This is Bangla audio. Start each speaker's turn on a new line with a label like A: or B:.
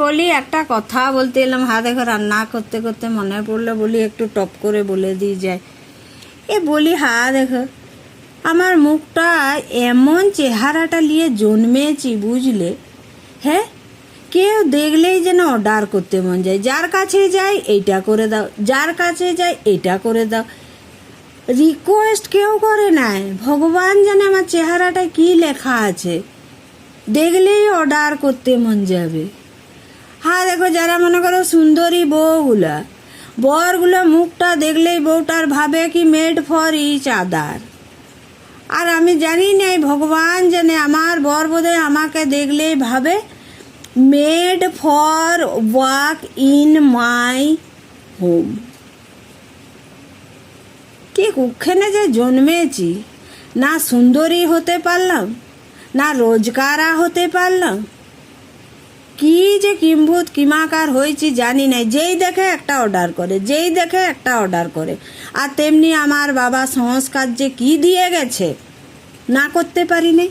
A: বলি একটা কথা বলতে এলাম। দেখো রান্না করতে করতে মনে পড়লো, বলি একটু টপ করে বলে দিয়ে যায়। বলি দেখো আমার মুখটা এমন চেহারাটা নিয়ে জন্মেছি বুঝলে। হ্যাঁ, কেউ দেখলেই যেন অর্ডার করতে মন যায়, যার কাছে যাই এইটা করে দাও, যার কাছে যাই এইটা করে দাও। রিকোয়েস্ট কেউ করে নাই, ভগবান জানে আমার চেহারাটা কি লেখা আছে, দেখলেই অর্ডার করতে মন যাবে। দেখো যারা মনে করো সুন্দরী বউগুলা, বরগুলো মুখটা দেখলেই বউটার ভাবে কি মেড ফর ইচ আদার। আর আমি জানি নাই, ভগবান জানে আমার বর বোধহয় আমাকে দেখলেই ভাবে made for work in my home. ঠিক ওখানে যে জন্মেছি, না সুন্দরী হতে পারলাম, না রোজগারা হতে পারলাম, কি যে কিম্ভূত কিমাকার হয়েছি জানি নাই। যেই দেখে একটা অর্ডার করে, যেই দেখে একটা অর্ডার করে। আর তেমনি আমার বাবা সংস্কার যে কি দিয়ে গেছে, না করতে পারি না।